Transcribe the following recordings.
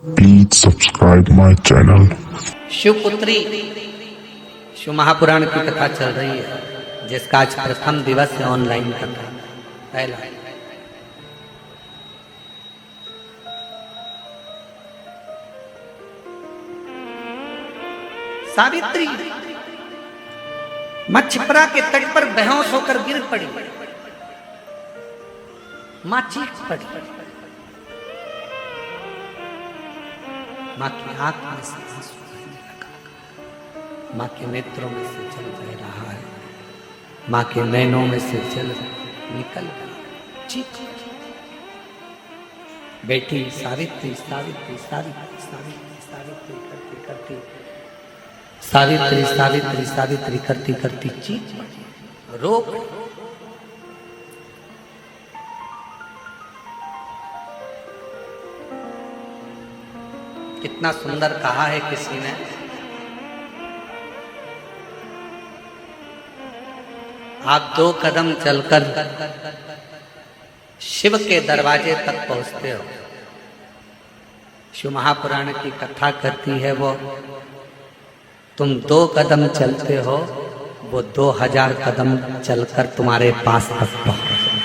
Please subscribe my channel. Shivputri Shiv Mahapuran की कथा चल रही है, जिसका आज प्रथम दिवस है ऑनलाइन कथा। पहला सावित्री मां छिपरा के तट पर बेहोश होकर गिर पड़ी। मां चीख पड़ी। मां की आंख में से आंसू बहने लगा। मां के नेत्रों में से जल बह रहा है। मां के नैनों में से जल निकल रहा। चीख बेटी सावित्री सावित्री सावित्री सावित्री सावित्री करती करती सावित्री सावित्री सावित्री करती करती चीख रो। कितना सुंदर कहा है किसी ने, आप 2 कदम चलकर शिव के दरवाजे तक पहुंचते हो। शिव महापुराण की कथा करती है वो तुम 2 कदम चलते हो, वो 2000 कदम चलकर तुम्हारे पास तक पहुंचता।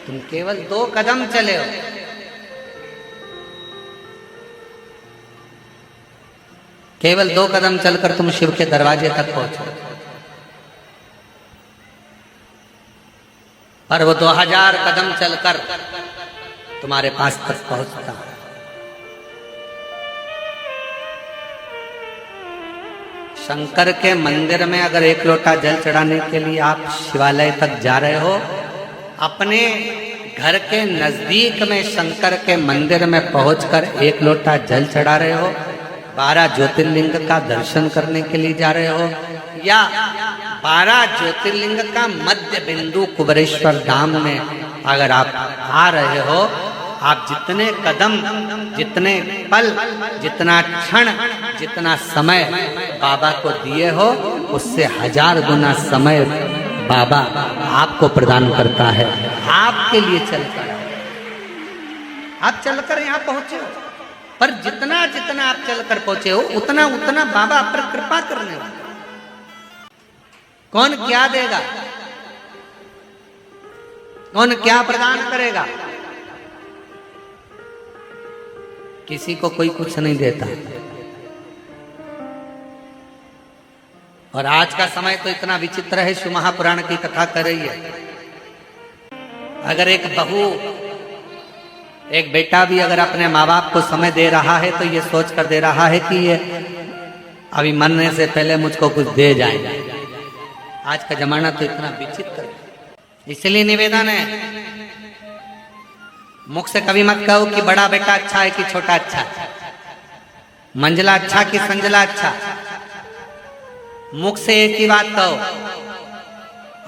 तुम केवल 2 कदम चले हो, केवल 2 कदम चलकर तुम शिव के दरवाजे तक पहुंचो, पर वो 2000 कदम चलकर तुम्हारे पास तक पहुंचता। शंकर के मंदिर में अगर 1 लोटा जल चढ़ाने के लिए आप शिवालय तक जा रहे हो, अपने घर के नजदीक में शंकर के मंदिर में पहुंचकर 1 लोटा जल चढ़ा रहे हो, 12 ज्योतिर्लिंग का दर्शन करने के लिए जा रहे हो, या 12 ज्योतिर्लिंग का मध्य बिंदु कुबेरेश्वर धाम में अगर आप आ रहे हो, आप जितने कदम, जितने पल, जितना क्षण, जितना समय बाबा को दिए हो, उससे 1000 गुना समय बाबा आपको प्रदान करता है। आपके लिए चलकर आप चलकर यहाँ पहुंचे हो, पर जितना जितना आप चलकर पहुंचे हो, उतना उतना बाबा आप पर कृपा करने वाला। कौन क्या देगा, कौन क्या प्रदान करेगा? किसी को कोई कुछ नहीं देता। और आज का समय तो इतना विचित्र है, शिव महापुराण की कथा कर रही है। अगर एक बहू, एक बेटा भी अगर अपने माँ बाप को समय दे रहा है, तो ये सोच कर दे रहा है कि ये अभी मरने से पहले मुझको कुछ दे जाए। आज का जमाना तो इतना विचित्र है। इसलिए निवेदन है, मुख से कभी मत कहो कि बड़ा बेटा अच्छा है कि छोटा अच्छा है, मंजला अच्छा कि संजला अच्छा। मुख से एक ही बात कहो,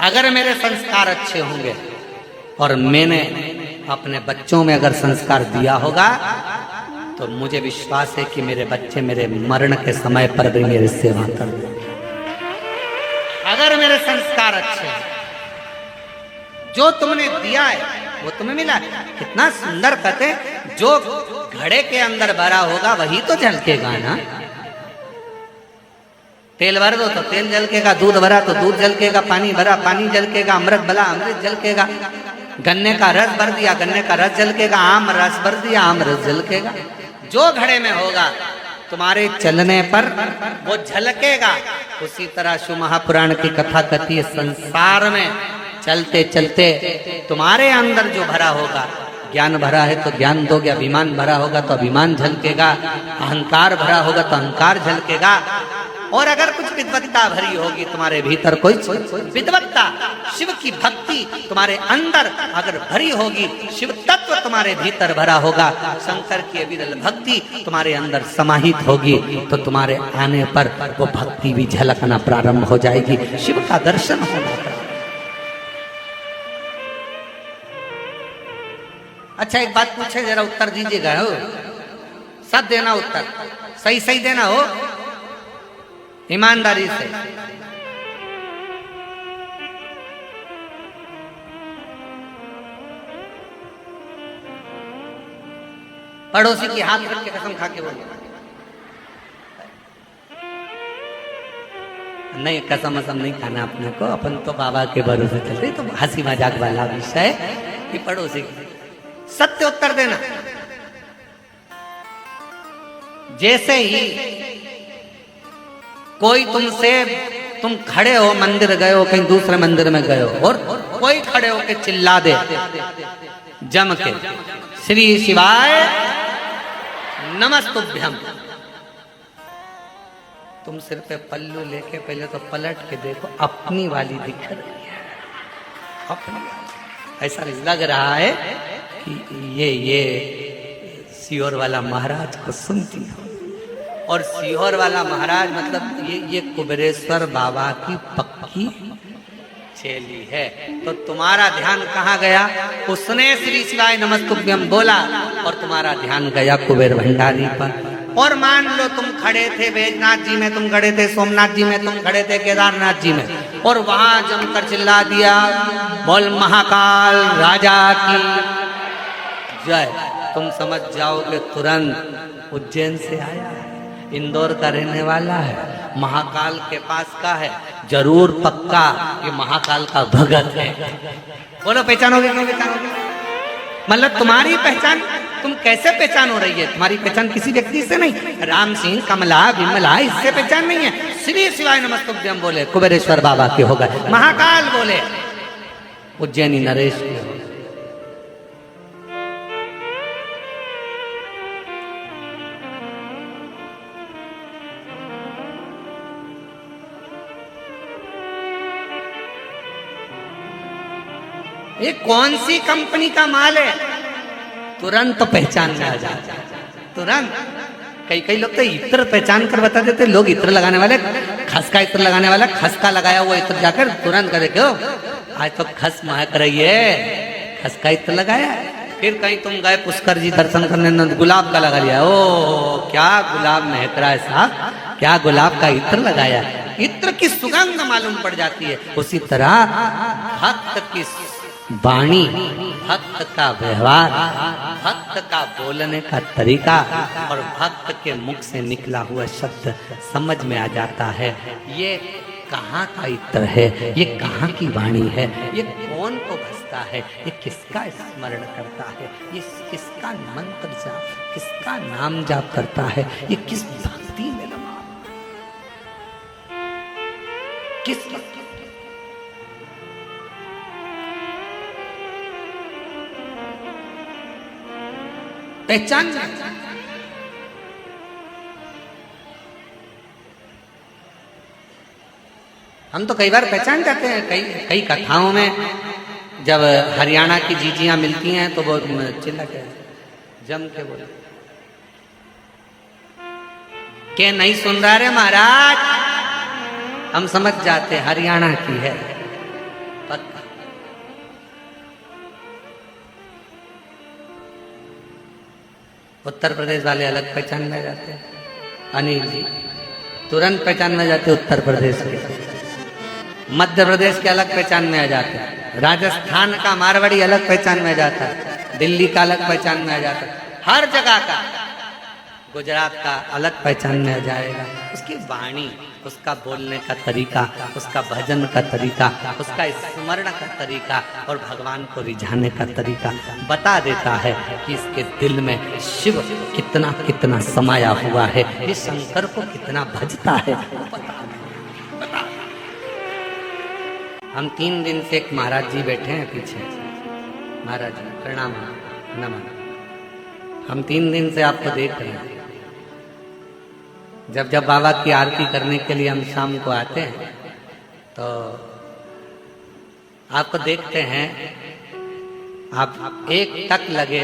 अगर मेरे संस्कार अच्छे होंगे और मैंने अपने बच्चों में अगर संस्कार दिया होगा, तो मुझे विश्वास है कि मेरे बच्चे मेरे मरण के समय पर भी मेरी सेवा कर देंगे। अगर मेरे संस्कार अच्छे हैं, जो तुमने दिया है वो तुम्हें मिला। कितना सुंदर कहते, जो घड़े के अंदर भरा होगा वही तो झलकेगा ना। तेल भर दो तो तेल झलकेगा, दूध भरा तो दूध झलकेगा, पानी भरा पानी झलकेगा, अमृत भला अमृत झलकेगा, गन्ने का रस भर दिया गन्ने का रस झलकेगा, आम रस भर दिया आम रस झलकेगा। जो घड़े में होगा तुम्हारे चलने पर वो झलकेगा। उसी तरह शिव महापुराण की कथा कहती है, संसार में चलते चलते तुम्हारे अंदर जो भरा होगा, ज्ञान भरा है तो ज्ञान दोगे, अभिमान भरा होगा तो अभिमान झलकेगा, अहंकार भरा होगा तो अहंकार झलकेगा। और अगर कुछ विद्वत्ता भरी होगी तुम्हारे भीतर, कोई विद्वत्ता, शिव की भक्ति तुम्हारे अंदर अगर भरी होगी, शिव तत्व तुम्हारे भीतर भरा होगा, शंकर की विरल भक्ति तुम्हारे अंदर समाहित होगी, तो तुम्हारे आने पर वो भक्ति भी झलकना प्रारंभ हो जाएगी, शिव का दर्शन होना। अच्छा एक बात पूछे, जरा उत्तर दीजिएगा। हो सब देना उत्तर, सही सही देना हो, ईमानदारी से। पड़ोसी की हाथ रख के कसम खा के बोले, नहीं कसम असम नहीं खाना अपने को, अपन तो बाबा के भरोसे चल रहे। तो हंसी मजाक वाला विषय कि पड़ोसी सत्य उत्तर देना। जैसे ही कोई तुमसे, तुम खड़े हो मंदिर गए हो, कहीं दूसरे मंदिर में गए हो और कोई खड़े हो के चिल्ला दे जम के श्री शिवाय नमस्तुभ्यम, तुम सिर पे पल्लू लेके पहले तो पलट के देखो, अपनी वाली दिख रही है, अपनी। ऐसा लग रहा है कि ये सीहोर वाला महाराज को सुनती हो। और सीहोर वाला महाराज मतलब ये कुबेरेश्वर बाबा की पक्की चेली है। तो तुम्हारा ध्यान कहाँ गया? उसने श्री शिवाय नमस्तुभ्यम बोला और तुम्हारा ध्यान गया कुबेर भंडारी पर। और मान लो तुम खड़े थे बैजनाथ जी में, तुम खड़े थे सोमनाथ जी में, तुम खड़े थे केदारनाथ जी में और वहां जमकर चिल्ला दिया बोल महाकाल राजा की जय, तुम समझ जाओगे तुरंत उज्जैन से आया है, इंदौर का रहने वाला है, महाकाल के पास का है, जरूर पक्का ये महाकाल का भगत है। बोलो पहचानोगे नहीं पहचानोगे? मतलब तुम्हारी पहचान, तुम कैसे पहचान हो रही है? तुम्हारी पहचान किसी व्यक्ति से नहीं, राम सिंह कमला विमला इससे पहचान नहीं है। श्री शिवाय नमस्तुभ्यम बोले कुबेरेश्वर बाबा के हो गए, महाकाल बोले उज्जैनी नरेश के हो गए। ये कौन सी कंपनी का माल है? तुरंत पहचान में आ जाता, तुरंत। कई लोग तो इत्र पहचान कर बता देते, लोग इत्र लगाने वाले, खस का इत्र लगाने वाला खस का लगाया हुआ इत्र जाकर तुरंत करे क्यों आज तो खस महक रही है, खस का इत्र लगाया। फिर कहीं तुम गए पुष्कर जी दर्शन करने, गुलाब का लगा लिया, ओ क्या गुलाब महक रहा है साहब, क्या गुलाब का इत्र लगाया। इत्र की सुगंध मालूम पड़ जाती है। उसी तरह भक्त की वाणी, भक्त का व्यवहार, भक्त का बोलने का तरीका और भक्त के मुख से निकला हुआ शब्द समझ में आ जाता है। ये कहाँ का इत्र है, ये कहाँ की वाणी है, ये कौन को भसता है, ये किसका स्मरण करता है, ये किसका मंत्र जाप, किसका नाम जाप करता है, ये किस भक्ति में लगा, किस पहचान। हम तो कई बार पहचान जाते हैं, कई कथाओं में जब हरियाणा की जीजियां मिलती हैं तो वो चिल्ला के जम के बोले के नहीं सुन रहा रे महाराज, हम समझ जाते हरियाणा की है पक्का। उत्तर प्रदेश वाले अलग पहचान में जाते हैं, अनिल जी तुरंत पहचान में जाते उत्तर प्रदेश के, मध्य प्रदेश के अलग पहचान में आ जाते हैं, राजस्थान का मारवाड़ी अलग पहचान में आ जाता है, दिल्ली का अलग पहचान में आ जाता है, हर जगह का, गुजरात का अलग पहचान में आ जाएगा। उसकी वाणी, उसका बोलने का तरीका, उसका भजन का तरीका, उसका स्मरण का तरीका और भगवान को रिझाने का तरीका बता देता है कि इसके दिल में शिव कितना कितना समाया हुआ है, ये शंकर को कितना भजता है। बता। हम 3 दिन से एक महाराज जी बैठे हैं पीछे, महाराज जी प्रणाम नमन, हम 3 दिन से आपको देख रहे हैं। जब बाबा की आरती करने के लिए हम शाम को आते हैं तो आपको देखते हैं, आप एक टक लगे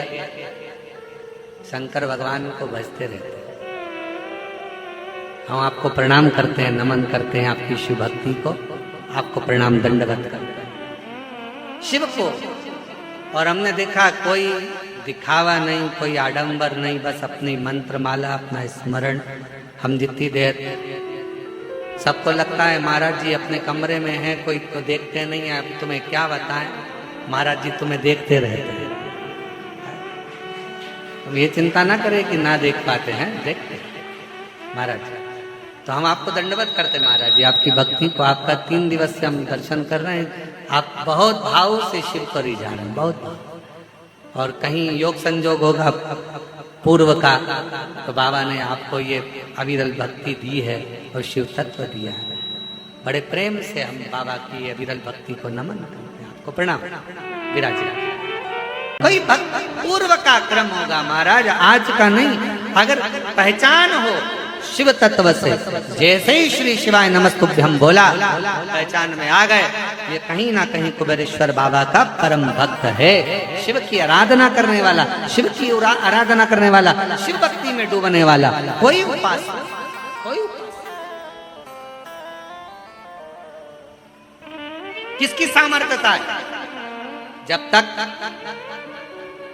शंकर भगवान को भजते रहते हैं। हम आपको प्रणाम करते हैं, नमन करते हैं आपकी शिव भक्ति को, आपको प्रणाम दंडवत करते हैं शिव को। और हमने देखा कोई दिखावा नहीं, कोई आडंबर नहीं, बस अपनी मंत्र माला, अपना स्मरण। हम जितनी देर सबको लगता है महाराज जी अपने कमरे में हैं, कोई तो देखते नहीं है, अब तुम्हें क्या बताएं, महाराज जी तुम्हें देखते रहते हैं। तुम ये चिंता ना करे कि ना देख पाते हैं, देखते महाराज। तो हम आपको दंडवत करते महाराज जी, आपकी भक्ति को, आपका 3 दिवस से हम दर्शन कर रहे हैं। आप बहुत भाव से शिव पर ही जा रहे हैं, बहुत भाव। और कहीं योग संजोग होगा पूर्व का, तो बाबा ने आपको ये अविरल भक्ति दी है और शिव तत्व दिया है। बड़े प्रेम से हम बाबा की अविरल भक्ति को नमन करते हैं। आपको प्रणाम विराज। कोई भक्त पूर्व का क्रम होगा महाराज, आज का नहीं। अगर पहचान हो शिव तत्व से, जैसे ही श्री शिवाय नमस्तुभ्यम बोला, पहचान में आ गए, ये कहीं ना कहीं कुबेरेश्वर बाबा का परम भक्त है। शिव की आराधना करने वाला, शिव की आराधना करने वाला, शिव भक्ति में डूबने वाला कोई उपासक, कोई किसकी सामर्थ्यता है? जब तक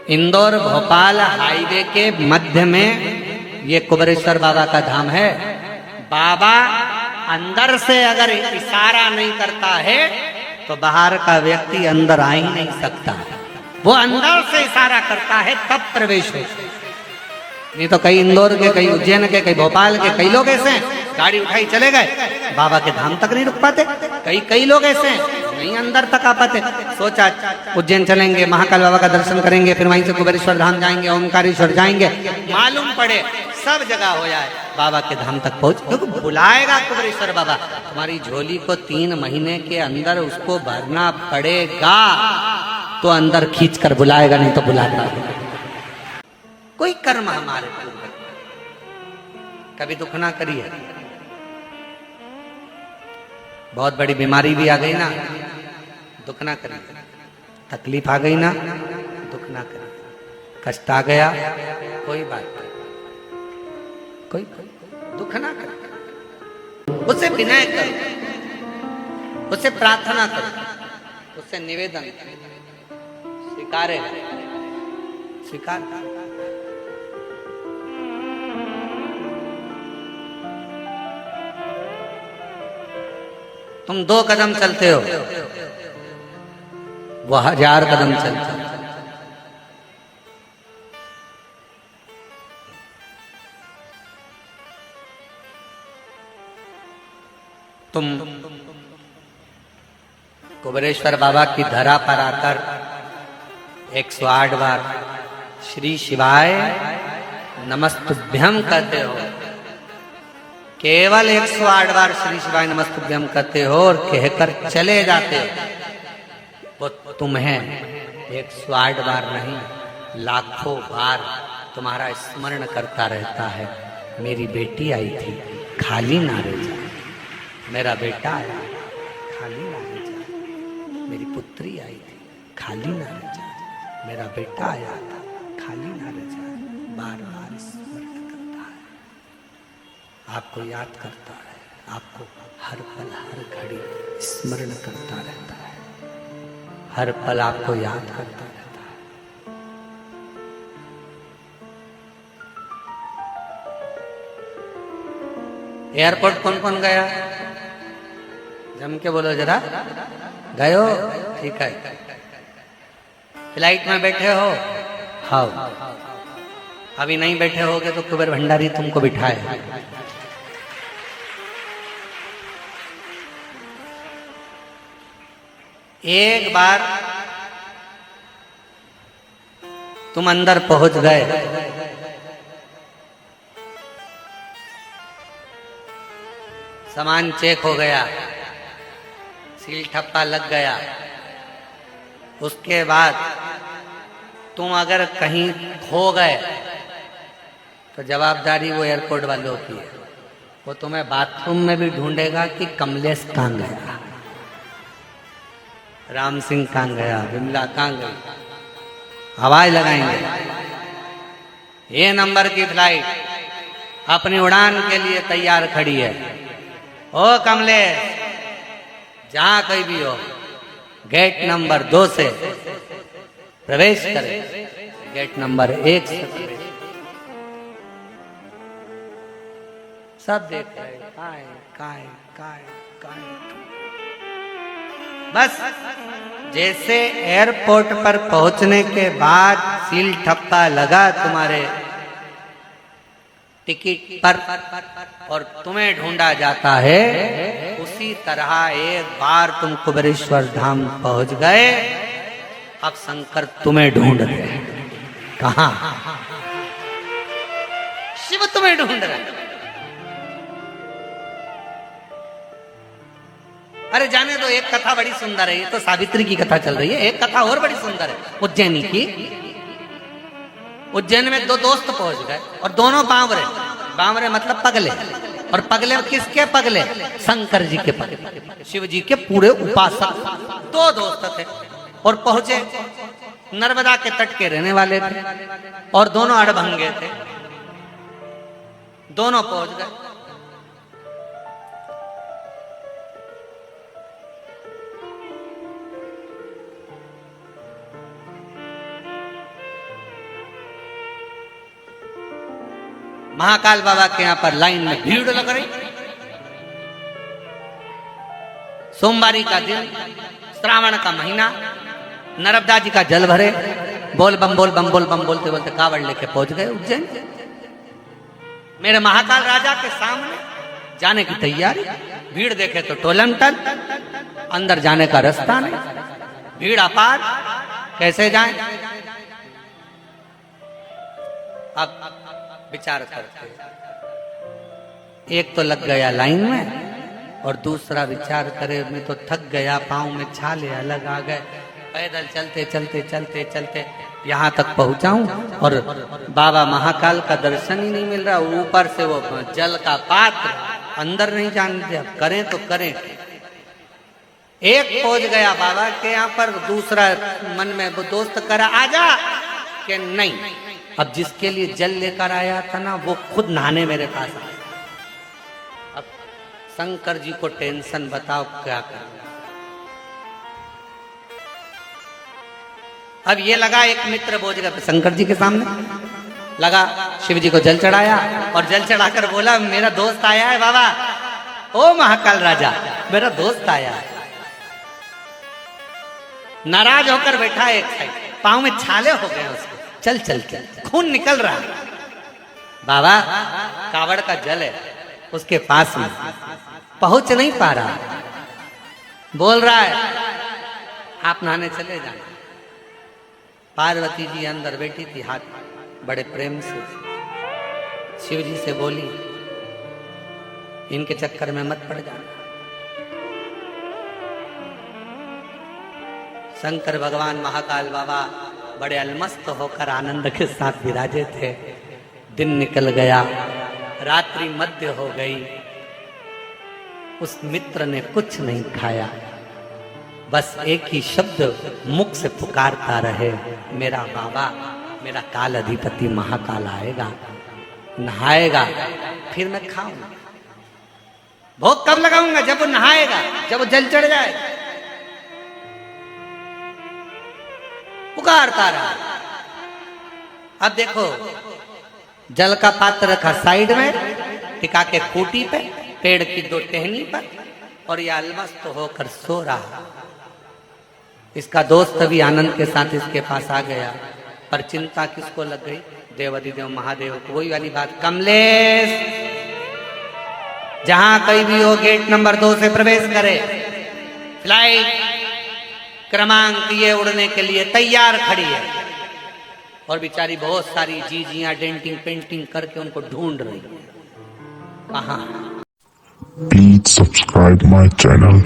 इंदौर भोपाल हाईवे के मध्य में ये कुबेरेश्वर बाबा का धाम है, बाबा अंदर से अगर इशारा नहीं करता है तो बाहर का व्यक्ति अंदर आ ही नहीं सकता। वो अंदर से इशारा करता है तब प्रवेश हो। नहीं तो कई इंदौर के, कई उज्जैन के, कई भोपाल के, कई लोग ऐसे हैं गाड़ी उठाई चले गए, बाबा के धाम तक नहीं रुक पाते। कई लोग ऐसे हैं नहीं अंदर तक आ पाते। सोचा उज्जैन चलेंगे, महाकाल बाबा का दर्शन करेंगे, फिर वहीं से कुबेरेश्वर धाम जाएंगे, ओमकारेश्वर जाएंगे, मालूम पड़े सब जगह हो जाए, बाबा के धाम तक पहुंच, क्योंकि बुलाएगा कुबेरेश्वर बाबा। तुम्हारी झोली को 3 महीने के अंदर उसको भरना पड़ेगा, तो अंदर खींच कर बुलाएगा, नहीं तो बुलाता है। कोई कर्म हमारे कभी दुख ना करिए। बहुत बड़ी बीमारी भी आ गई ना, दुख ना करिए। तकलीफ आ गई ना, दुख ना करिए। कष्ट आ गया, कोई बात नहीं, कोई दुख ना करो, उससे विनय करो, उससे प्रार्थना करो, उससे निवेदन करो, स्वीकारे, स्वीकार। तुम 2 कदम चलते हो, वो 1000 कदम चलते हो। तुम कुबेरेश्वर बाबा की धरा पर आकर 108 बार श्री शिवाय नमस्तुभ्यम कहते हो। केवल 108 बार श्री शिवाय नमस्तुभ्यम कहते हो और कहकर चले जाते हो। वो तुम्हें 108 बार नहीं, लाखों बार तुम्हारा स्मरण करता रहता है। मेरी बेटी आई थी, खाली ना रह जाए। मेरा बेटा आया, खाली ना रह जाए। मेरी पुत्री आई थी, खाली ना रह जाए। मेरा बेटा आया था, खाली ना रह जाए। बार बार स्मरण करता है, आपको याद करता है, आपको हर पल हर घड़ी स्मरण करता रहता है, हर पल आपको याद करता रहता है। एयरपोर्ट कौन कौन गया? जम के बोलो जरा। गए हो? ठीक है। फ्लाइट में बैठे हो? हाँ। अभी नहीं बैठे होगे तो कुबेर भंडारी तुमको बिठाए। एक बार तुम अंदर पहुंच गए, सामान चेक हो गया, सील ठप्पा लग गया, उसके बाद तुम अगर कहीं खो गए तो जवाबदारी वो एयरपोर्ट वालों की है। वो तुम्हें बाथरूम में भी ढूंढेगा कि कमलेश कहाँ गया, राम सिंह कहाँ गया, विमला कहाँ गई, आवाज लगाएंगे। ये नंबर की फ्लाइट अपनी उड़ान के लिए तैयार खड़ी है। ओ कमलेश, जहां कोई भी हो, गेट नंबर 2 से प्रवेश करे, गेट नंबर 1 से प्रवेश। सब देख रहे, काय काय काय काय। बस जैसे एयरपोर्ट पर पहुंचने के बाद सील ठप्पा लगा तुम्हारे टिकट पर और तुम्हें ढूंढा जाता है, उसी तरह एक बार तुम कुबेरेश्वर धाम पहुंच गए, अब शंकर तुम्हें ढूंढ रहे हैं। कहां? शिव तुम्हें ढूंढ रहे हैं। अरे जाने दो, एक कथा बड़ी सुंदर है, ये तो सावित्री की कथा चल रही है, एक कथा और बड़ी सुंदर है उज्जैनी की। उज्जैन में दो दोस्त पहुंच गए और दोनों बावरे, बावरे मतलब पगले, और पगले किसके पगले? शंकर जी के पगले, शिव जी के पूरे उपासक। दो दोस्त थे और पहुंचे, नर्मदा के तट के रहने वाले थे और दोनों अड़भंगे थे। दोनों पहुंच गए, महाकाल बाबा के यहां पर लाइन में भीड़ लग रही। सोमवारी का दिन, श्रावण का महीना, नर्मदा जी का जल भरे, बोल बम बोल बम बोल बम बोलते बोलते कावड़ लेके पहुंच गए उज्जैन। मेरे महाकाल राजा के सामने जाने की तैयारी, भीड़ देखे तो टोलम टल, अंदर जाने का रास्ता नहीं, भीड़ अपार, कैसे जाएं? अब विचार करते, एक तो लग गया लाइन में और दूसरा विचार करे मैं तो थक गया, पांव में छाले अलग आ गए, पैदल चलते चलते चलते चलते यहाँ तक पहुंचा हूं और बाबा महाकाल का दर्शन ही नहीं मिल रहा, ऊपर से वो जल का पात्र, अंदर नहीं जानते, अब करें तो करें। एक पहुंच गया बाबा के यहाँ पर, दूसरा मन में वो दोस्त करा आजा कि नहीं, अब जिसके लिए जल लेकर आया था ना वो खुद नहाने मेरे पास आया। अब शंकर जी को टेंशन, बताओ क्या करें। अब ये लगा एक मित्र बोझ गया शंकर जी के सामने, लगा शिव जी को जल चढ़ाया और जल चढ़ाकर बोला मेरा दोस्त आया है बाबा, ओ महाकाल राजा मेरा दोस्त आया है। नाराज होकर बैठा है एक साइड, पांव में छाले हो गए उसके, चल चल चल खून निकल रहा है। बाबा कावड़ का जल है उसके पास में, पहुंच नहीं पा रहा, बोल रहा है आप नहाने चले जाना। पार्वती जी अंदर बैठी थी, हाथ बड़े प्रेम से शिव जी से बोली इनके चक्कर में मत पड़ जाना। शंकर भगवान महाकाल बाबा बड़े अलमस्त होकर आनंद के साथ विराजे थे। दिन निकल गया, रात्रि मध्य हो गई, उस मित्र ने कुछ नहीं खाया, बस एक ही शब्द मुख से पुकारता रहे, मेरा बाबा, मेरा काल अधिपति महाकाल आएगा, नहाएगा, फिर मैं खाऊंगा। भोग कब लगाऊंगा? जब वो नहाएगा, जब वो जल चढ़ जाए। पुकारता रहा। अब देखो जल का पात्र रखा साइड में, टिका के खूंटी पे, पेड़ की दो टहनी पर, और यह अलमस्त होकर सो रहा। इसका दोस्त भी आनंद के साथ इसके पास आ गया, पर चिंता किसको लग गई? देवाधिदेव महादेव को। वही वाली बात, कमलेश जहां कहीं भी हो गेट नंबर 2 से प्रवेश करे, फ्लाइट क्रमांक ये उड़ने के लिए तैयार खड़ी है, और बेचारी बहुत सारी जीजियां डेंटिंग पेंटिंग करके उनको ढूंढ रही है। कहां? Please subscribe my channel.